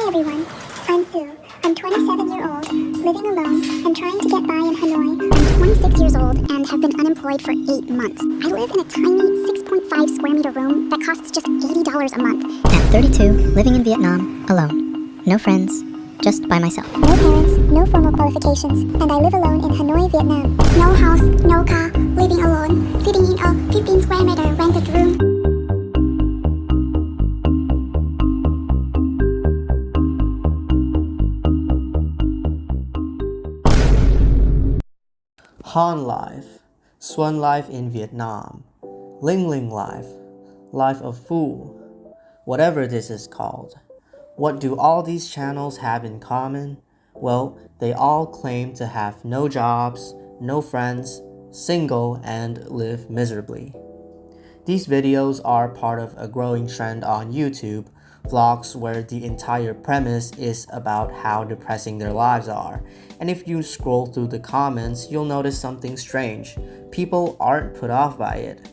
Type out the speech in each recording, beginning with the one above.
Hi everyone, I'm Sue. I'm 27-year-old, living alone, and trying to get by in Hanoi. I'm 26 years old and have been unemployed for 8 months. I live in a tiny 6.5 square meter room that costs just $80 a month. At 32, living in Vietnam, alone. No friends, just by myself. No parents, no formal qualifications, and I live alone in Hanoi, Vietnam. No house, no car, living alone, sitting in a 15 square meter rented room. Han life, Xuân life in Vietnam, Ling Ling life, life of Phu, whatever this is called. What do all these channels have in common? Well, they all claim to have no jobs, no friends, single, and live miserably. These videos are part of a growing trend on YouTube, vlogs where the entire premise is about how depressing their lives are. And if you scroll through the comments, you'll notice something strange. People aren't put off by it.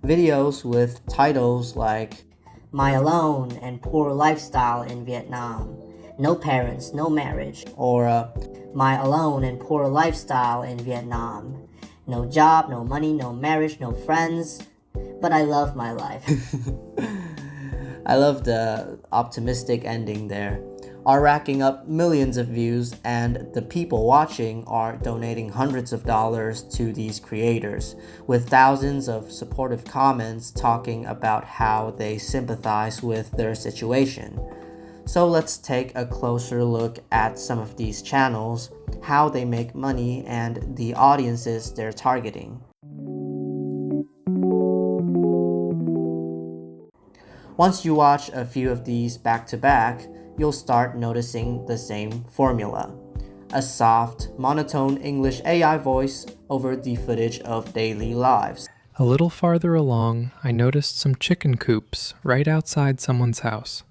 Videos with titles like "My Alone and Poor Lifestyle in Vietnam," "No Parents, No Marriage," or "My Alone and Poor Lifestyle in Vietnam," "No Job, No Money, No Marriage, No Friends, but I love my life." I love the optimistic ending there. Are racking up millions of views, and the people watching are donating hundreds of dollars to these creators, with thousands of supportive comments talking about how they sympathize with their situation. So let's take a closer look at some of these channels, how they make money, and the audiences they're targeting. Once you watch a few of these back to back, you'll start noticing the same formula. A soft, monotone English AI voice over the footage of daily lives. A little farther along, I noticed some chicken coops right outside someone's house.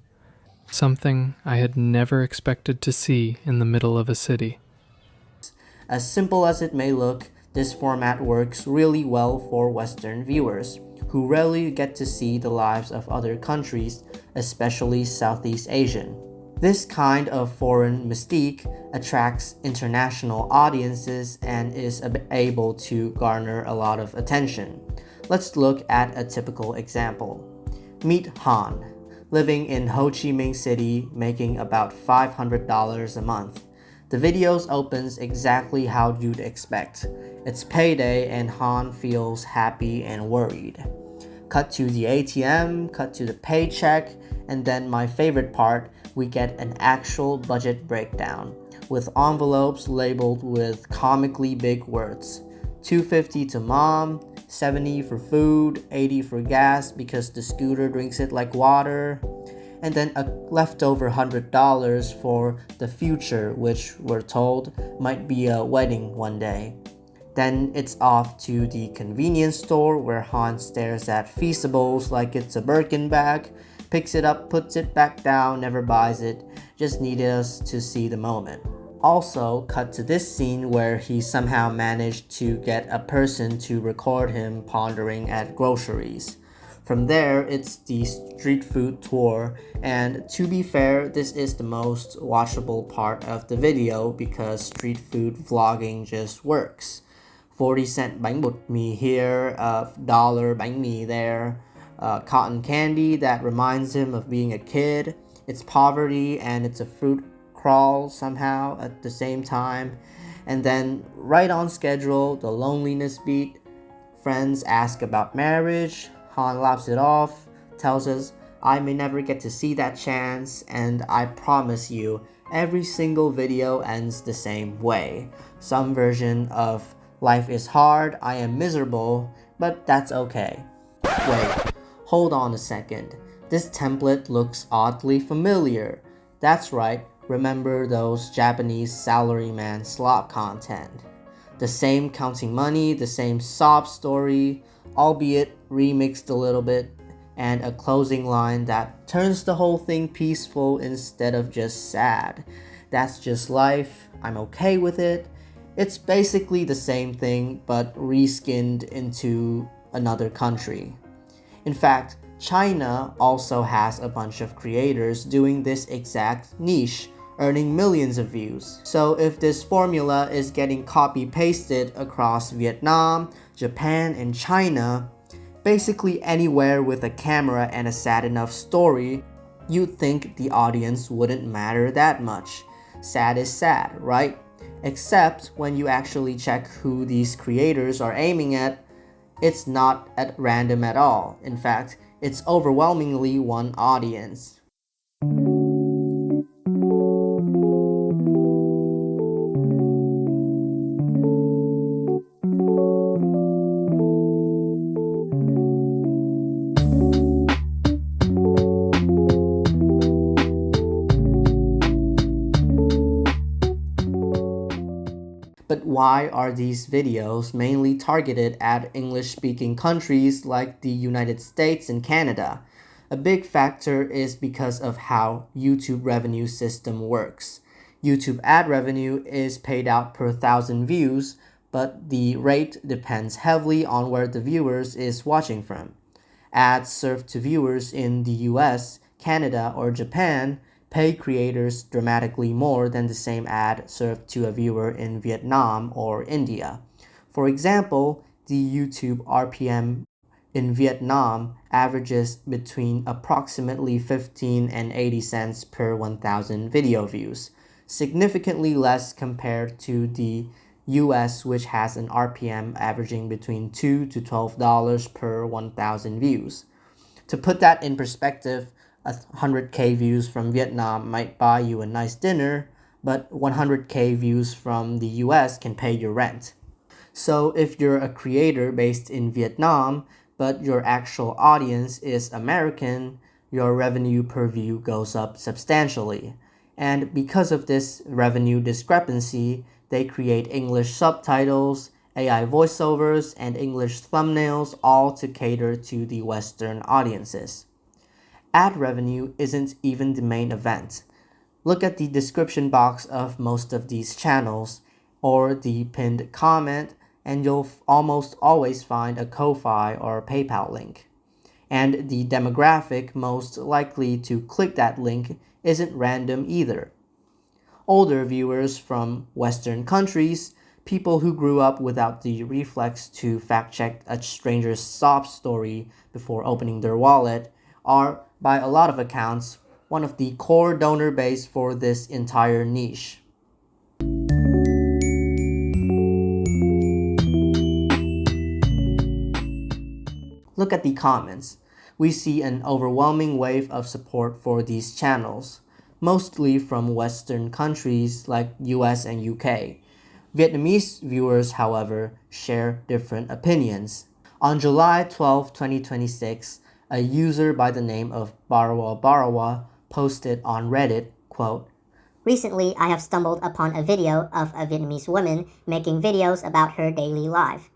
Something I had never expected to see in the middle of a city. As simple as it may look, this format works really well for Western viewers, who rarely get to see the lives of other countries, especially Southeast Asian. This kind of foreign mystique attracts international audiences and is able to garner a lot of attention. Let's look at a typical example. Meet Han, living in Ho Chi Minh City, making about $500 a month. The videos opens exactly how you'd expect. It's payday and Han feels happy and worried. Cut to the ATM, cut to the paycheck, and then my favorite part, we get an actual budget breakdown with envelopes labeled with comically big words. $250 to mom, $70 for food, $80 for gas because the scooter drinks it like water, and then a leftover $100 for the future, which we're told might be a wedding one day. Then it's off to the convenience store where Han stares at Feastables like it's a Birkin bag, picks it up, puts it back down, never buys it, just needed us to see the moment. Also, cut to this scene where he somehow managed to get a person to record him pondering at groceries. From there, it's the street food tour, and to be fair, this is the most watchable part of the video because street food vlogging just works. 40-cent bánh bột mì here, $1 bánh mì there, cotton candy that reminds him of being a kid. It's poverty and it's a fruit crawl somehow at the same time. And then right on schedule, the loneliness beat. Friends ask about marriage. Han laughs it off, tells us, "I may never get to see that chance, and I promise you, every single video ends the same way. Some version of life is hard, I am miserable, but that's okay." Wait, hold on a second. This template looks oddly familiar. That's right, remember those Japanese salaryman slop content. The same counting money, the same sob story, albeit remixed a little bit, and a closing line that turns the whole thing peaceful instead of just sad. That's just life, I'm okay with it. It's basically the same thing, but reskinned into another country. In fact, China also has a bunch of creators doing this exact niche, earning millions of views. So if this formula is getting copy-pasted across Vietnam, Japan, and China, basically anywhere with a camera and a sad enough story, you'd think the audience wouldn't matter that much. Sad is sad, right? Except when you actually check who these creators are aiming at, it's not at random at all. In fact, it's overwhelmingly one audience. But why are these videos mainly targeted at English-speaking countries like the United States and Canada? A big factor is because of how YouTube revenue system works. YouTube ad revenue is paid out per 1,000 views, but the rate depends heavily on where the viewers is watching from. Ads served to viewers in the US, Canada, or Japan pay creators dramatically more than the same ad served to a viewer in Vietnam or India. For example, the YouTube RPM in Vietnam averages between approximately 15 and 80 cents per 1,000 video views, significantly less compared to the US, which has an RPM averaging between $2 to $12 per 1,000 views. To put that in perspective, 100k views from Vietnam might buy you a nice dinner, but 100k views from the US can pay your rent. So if you're a creator based in Vietnam, but your actual audience is American, your revenue per view goes up substantially. And because of this revenue discrepancy, they create English subtitles, AI voiceovers, and English thumbnails, all to cater to the Western audiences. Ad revenue isn't even the main event. Look at the description box of most of these channels, or the pinned comment, and you'll almost always find a Ko-Fi or PayPal link. And the demographic most likely to click that link isn't random either. Older viewers from Western countries, people who grew up without the reflex to fact-check a stranger's sob story before opening their wallet, are, by a lot of accounts, one of the core donor base for this entire niche. Look at the comments. We see an overwhelming wave of support for these channels, mostly from Western countries like US and UK. Vietnamese viewers, however, share different opinions. On July 12, 2026, a user by the name of Barawa posted on Reddit, quote, "Recently, I have stumbled upon a video of a Vietnamese woman making videos about her daily life.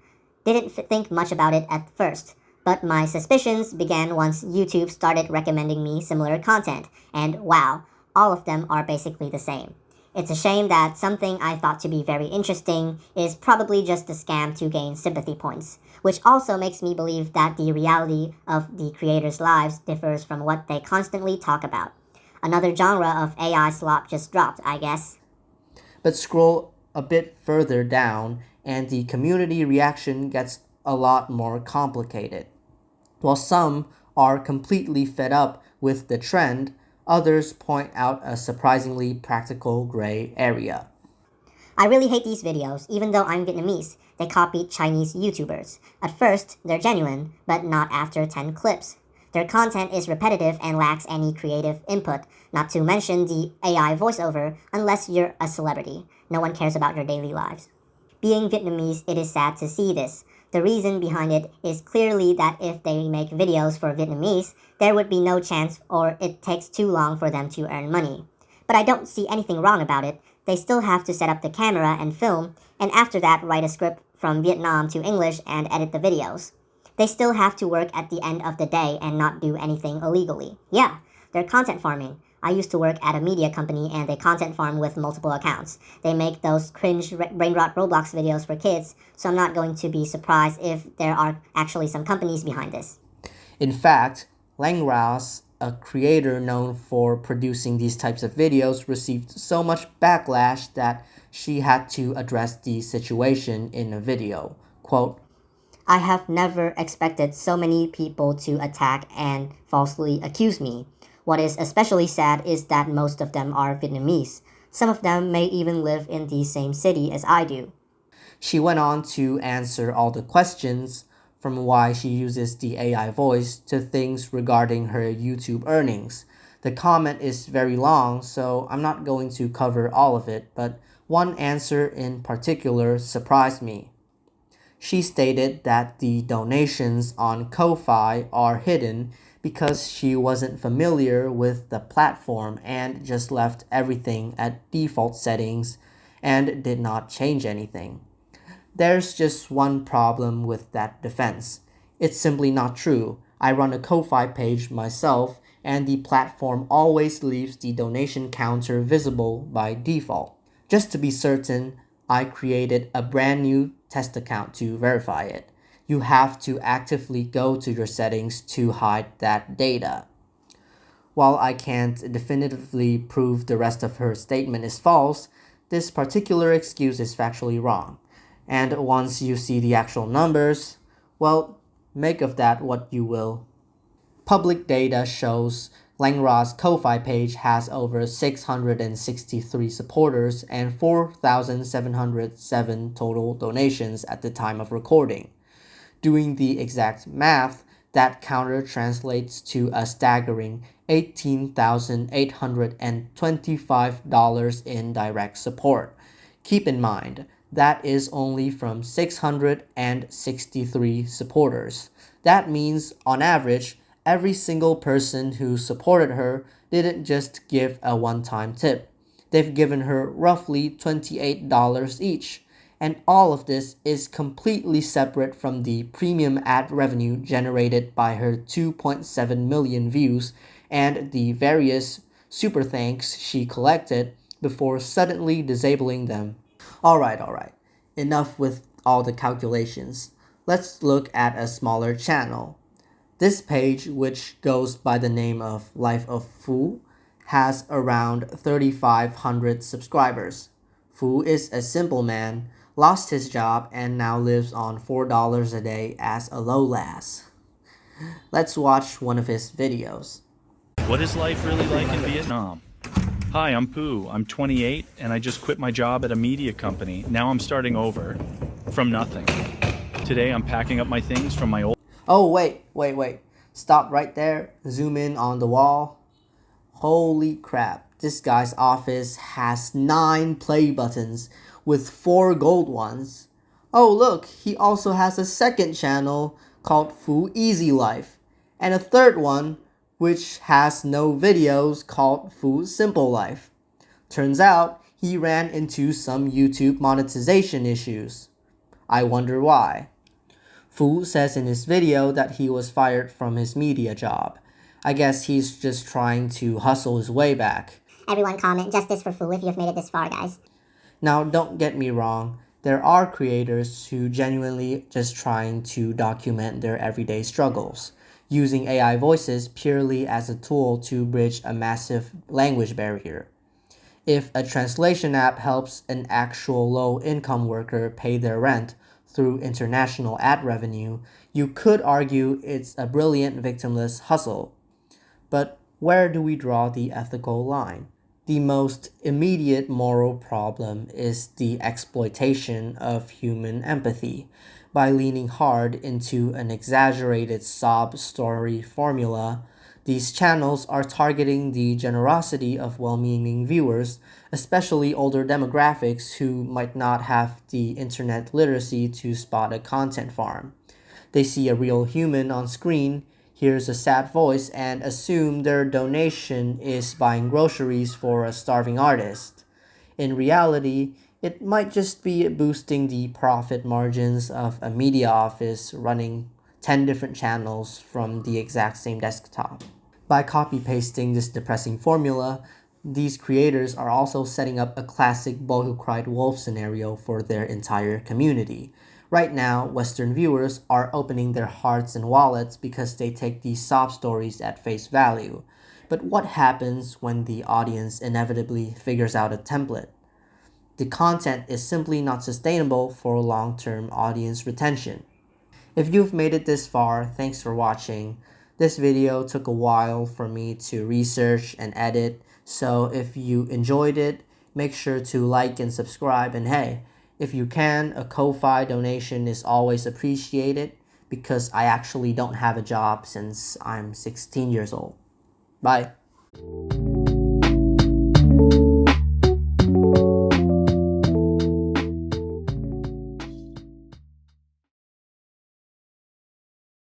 Didn't think much about it at first, but my suspicions began once YouTube started recommending me similar content, and wow, all of them are basically the same. It's a shame that something I thought to be very interesting is probably just a scam to gain sympathy points, which also makes me believe that the reality of the creators' lives differs from what they constantly talk about. Another genre of AI slop just dropped, I guess." But scroll a bit further down, and the community reaction gets a lot more complicated. While some are completely fed up with the trend, others point out a surprisingly practical gray area. "I really hate these videos, even though I'm Vietnamese. They copied Chinese YouTubers. At first, they're genuine, but not after 10 clips. Their content is repetitive and lacks any creative input, not to mention the AI voiceover, unless you're a celebrity. No one cares about your daily lives. Being Vietnamese, it is sad to see this. The reason behind it is clearly that if they make videos for Vietnamese, there would be no chance or it takes too long for them to earn money. But I don't see anything wrong about it. They still have to set up the camera and film, and after that write a script from Vietnam to English and edit the videos. They still have to work at the end of the day and not do anything illegally. Yeah, they're content farming. I used to work at a media company and they content farm with multiple accounts. They make those cringe brain rot Roblox videos for kids, so I'm not going to be surprised if there are actually some companies behind this." In fact, Langras, a creator known for producing these types of videos, received so much backlash that she had to address the situation in a video. Quote, I have never expected so many people to attack and falsely accuse me. What is especially sad is that most of them are Vietnamese. Some of them may even live in the same city as I do. She went on to answer all the questions, from why she uses the AI voice to things regarding her YouTube earnings. The comment is very long, so I'm not going to cover all of it, but one answer in particular surprised me. She stated that the donations on Ko-Fi are hidden because she wasn't familiar with the platform and just left everything at default settings and did not change anything. There's just one problem with that defense. It's simply not true. I run a Ko-Fi page myself, and the platform always leaves the donation counter visible by default. Just to be certain, I created a brand new test account to verify it. You have to actively go to your settings to hide that data. While I can't definitively prove the rest of her statement is false, this particular excuse is factually wrong. And once you see the actual numbers, well, make of that what you will. Public data shows Langra's Ko-Fi page has over 663 supporters and 4,707 total donations at the time of recording. Doing the exact math, that counter translates to a staggering $18,825 in direct support. Keep in mind, that is only from 663 supporters. That means, on average, every single person who supported her didn't just give a one-time tip. They've given her roughly $28 each. And all of this is completely separate from the premium ad revenue generated by her 2.7 million views and the various super thanks she collected before suddenly disabling them. Alright. Enough with all the calculations. Let's look at a smaller channel. This page, which goes by the name of Life of Fu, has around 3,500 subscribers. Fu is a simple man, lost his job, and now lives on $4 a day as a low-las. Let's watch one of his videos. What is life really like in Vietnam? Hi, I'm Pooh. I'm 28 and I just quit my job at a media company. Now I'm starting over from nothing. Today I'm packing up my things from my old... Oh, wait. Stop right there. Zoom in on the wall. Holy crap. This guy's office has 9 play buttons with 4 gold ones. Oh, look, he also has a second channel called Fu Easy Life, and a third one which has no videos called Fu Simple Life. Turns out he ran into some YouTube monetization issues. I wonder why. Fu says in his video that he was fired from his media job. I guess he's just trying to hustle his way back. Everyone comment justice for Fu if you have made it this far, guys. Now, don't get me wrong, there are creators who genuinely just trying to document their everyday struggles, using AI voices purely as a tool to bridge a massive language barrier. If a translation app helps an actual low-income worker pay their rent through international ad revenue, you could argue it's a brilliant victimless hustle. But where do we draw the ethical line? The most immediate moral problem is the exploitation of human empathy. By leaning hard into an exaggerated sob story formula, these channels are targeting the generosity of well-meaning viewers, especially older demographics who might not have the internet literacy to spot a content farm. They see a real human on screen, hears a sad voice, and assume their donation is buying groceries for a starving artist. In reality, it might just be boosting the profit margins of a media office running 10 different channels from the exact same desktop. By copy-pasting this depressing formula, these creators are also setting up a classic boy who cried wolf scenario for their entire community. Right now, Western viewers are opening their hearts and wallets because they take these sob stories at face value. But what happens when the audience inevitably figures out a template? The content is simply not sustainable for long-term audience retention. If you've made it this far, thanks for watching. This video took a while for me to research and edit, so if you enjoyed it, make sure to like and subscribe, and hey, if you can, a Ko-Fi donation is always appreciated because I actually don't have a job since I'm 16 years old. Bye.